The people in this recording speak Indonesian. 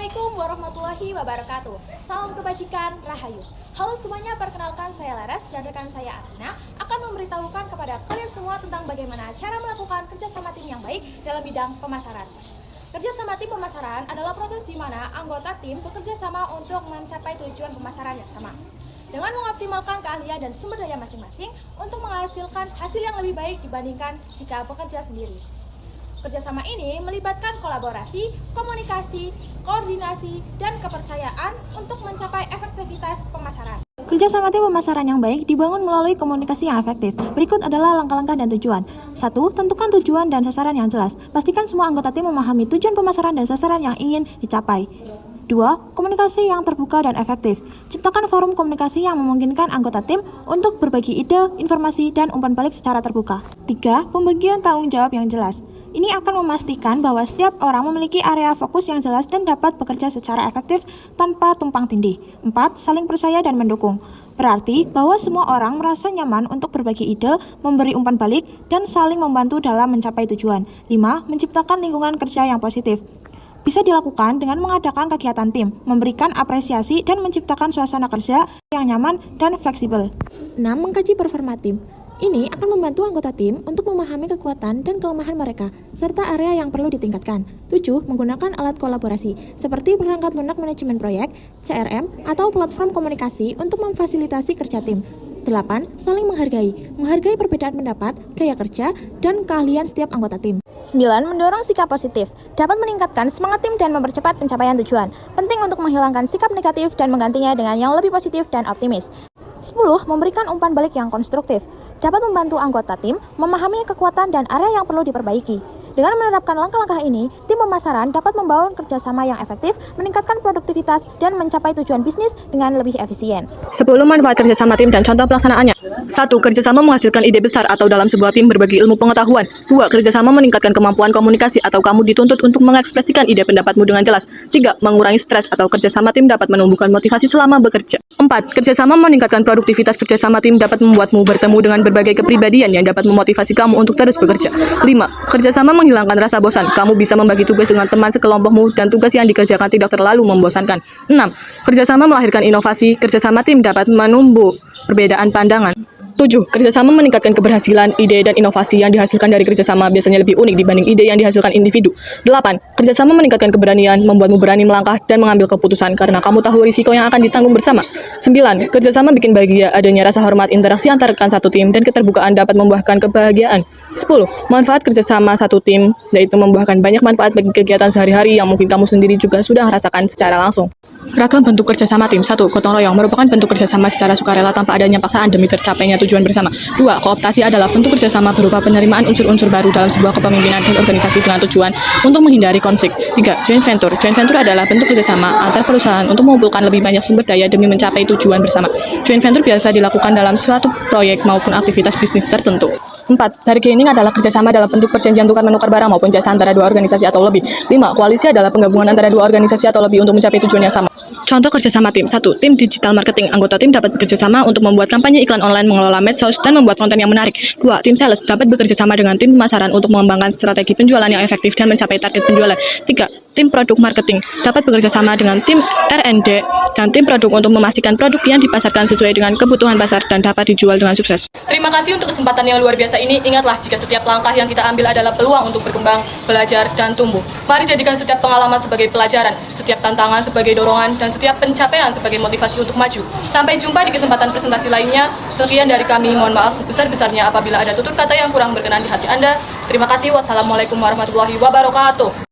Assalamualaikum warahmatullahi wabarakatuh. Salam kebajikan, rahayu. Halo semuanya, perkenalkan saya Laras dan rekan saya Atina akan memberitahukan kepada kalian semua tentang bagaimana cara melakukan kerjasama tim yang baik dalam bidang pemasaran. Kerjasama tim pemasaran adalah proses di mana anggota tim bekerja sama untuk mencapai tujuan pemasaran yang sama, dengan mengoptimalkan keahlian dan sumber daya masing-masing untuk menghasilkan hasil yang lebih baik dibandingkan jika bekerja sendiri. Kerjasama ini melibatkan kolaborasi, komunikasi, koordinasi, dan kepercayaan untuk mencapai efektivitas pemasaran. Kerjasama tim pemasaran yang baik dibangun melalui komunikasi yang efektif. Berikut adalah langkah-langkah dan tujuan. 1. Tentukan tujuan dan sasaran yang jelas. Pastikan semua anggota tim memahami tujuan pemasaran dan sasaran yang ingin dicapai. 2. Komunikasi yang terbuka dan efektif. Ciptakan forum komunikasi yang memungkinkan anggota tim untuk berbagi ide, informasi, dan umpan balik secara terbuka. 3. Pembagian tanggung jawab yang jelas. Ini akan memastikan bahwa setiap orang memiliki area fokus yang jelas dan dapat bekerja secara efektif tanpa tumpang tindih. 4. Saling percaya dan mendukung. Berarti bahwa semua orang merasa nyaman untuk berbagi ide, memberi umpan balik, dan saling membantu dalam mencapai tujuan. 5. Menciptakan lingkungan kerja yang positif. Bisa dilakukan dengan mengadakan kegiatan tim, memberikan apresiasi, dan menciptakan suasana kerja yang nyaman dan fleksibel. 6. Mengkaji performa tim. Ini akan membantu anggota tim untuk memahami kekuatan dan kelemahan mereka, serta area yang perlu ditingkatkan. 7. Menggunakan alat kolaborasi, seperti perangkat lunak manajemen proyek, CRM, atau platform komunikasi untuk memfasilitasi kerja tim. 8. Saling menghargai. Menghargai perbedaan pendapat, gaya kerja, dan keahlian setiap anggota tim. 9. Mendorong sikap positif. Dapat meningkatkan semangat tim dan mempercepat pencapaian tujuan. Penting untuk menghilangkan sikap negatif dan menggantinya dengan yang lebih positif dan optimis. 10. Memberikan umpan balik yang konstruktif. Dapat membantu anggota tim memahami kekuatan dan area yang perlu diperbaiki. Dengan menerapkan langkah-langkah ini, tim pemasaran dapat membangun kerjasama yang efektif, meningkatkan produktivitas, dan mencapai tujuan bisnis dengan lebih efisien. 10 manfaat kerjasama tim dan contoh pelaksanaannya. 1. Kerjasama menghasilkan ide besar atau dalam sebuah tim berbagi ilmu pengetahuan. 2. Kerjasama meningkatkan kemampuan komunikasi atau kamu dituntut untuk mengekspresikan ide pendapatmu dengan jelas. 3. Mengurangi stres atau kerjasama tim dapat menumbuhkan motivasi selama bekerja. 4. Kerjasama meningkatkan produktivitas. Kerjasama tim dapat membuatmu bertemu dengan berbagai kepribadian yang dapat memotivasi kamu untuk terus bekerja. 5. Kerjasama menghilangkan rasa bosan. Kamu bisa membagi tugas dengan teman sekelompokmu dan tugas yang dikerjakan tidak terlalu membosankan. 6. Kerjasama melahirkan inovasi. Kerjasama tim dapat menumbuh perbedaan pandangan. 7. Kerjasama meningkatkan keberhasilan. Ide dan inovasi yang dihasilkan dari kerjasama biasanya lebih unik dibanding ide yang dihasilkan individu. 8. Kerjasama meningkatkan keberanian, membuatmu berani melangkah dan mengambil keputusan karena kamu tahu risiko yang akan ditanggung bersama. 9. Kerjasama bikin bahagia. Adanya rasa hormat, interaksi antar rekan satu tim, dan keterbukaan dapat membuahkan kebahagiaan. 10. Manfaat kerjasama satu tim, yaitu membuahkan banyak manfaat bagi kegiatan sehari-hari yang mungkin kamu sendiri juga sudah rasakan secara langsung. Ragam bentuk kerjasama tim. 1. Gotong royong merupakan bentuk kerjasama secara sukarela tanpa adanya paksaan demi tercapainya tujuan bersama. 2. Kooptasi adalah bentuk kerjasama berupa penerimaan unsur-unsur baru dalam sebuah kepemimpinan dan organisasi dengan tujuan untuk menghindari konflik. 3. Joint venture. Joint venture adalah bentuk kerjasama antar perusahaan untuk mengumpulkan lebih banyak sumber daya demi mencapai tujuan bersama. Joint venture biasa dilakukan dalam suatu proyek maupun aktivitas bisnis tertentu. 4. Bargaining adalah kerjasama dalam bentuk perjanjian tukar-menukar barang maupun jasa antara dua organisasi atau lebih. 5. Koalisi adalah penggabungan antara dua organisasi atau lebih untuk mencapai tujuan yang sama. Contoh kerjasama tim. 1. Tim digital marketing. Anggota tim dapat bekerjasama untuk membuat kampanye iklan online, mengelola medsos, dan membuat konten yang menarik. 2. Tim sales dapat bekerjasama dengan tim pemasaran untuk mengembangkan strategi penjualan yang efektif dan mencapai target penjualan. 3. Tim produk marketing dapat bekerjasama dengan tim R&D dan tim produk untuk memastikan produk yang dipasarkan sesuai dengan kebutuhan pasar dan dapat dijual dengan sukses. Terima kasih untuk kesempatan yang luar biasa ini. Ingatlah, jika setiap langkah yang kita ambil adalah peluang untuk berkembang, belajar, dan tumbuh. Mari jadikan setiap pengalaman sebagai pelajaran, setiap tantangan sebagai dorongan, dan setiap pencapaian sebagai motivasi untuk maju. Sampai jumpa di kesempatan presentasi lainnya. Sekian dari kami. Mohon maaf sebesar-besarnya apabila ada tutur kata yang kurang berkenan di hati Anda. Terima kasih. Wassalamualaikum warahmatullahi wabarakatuh.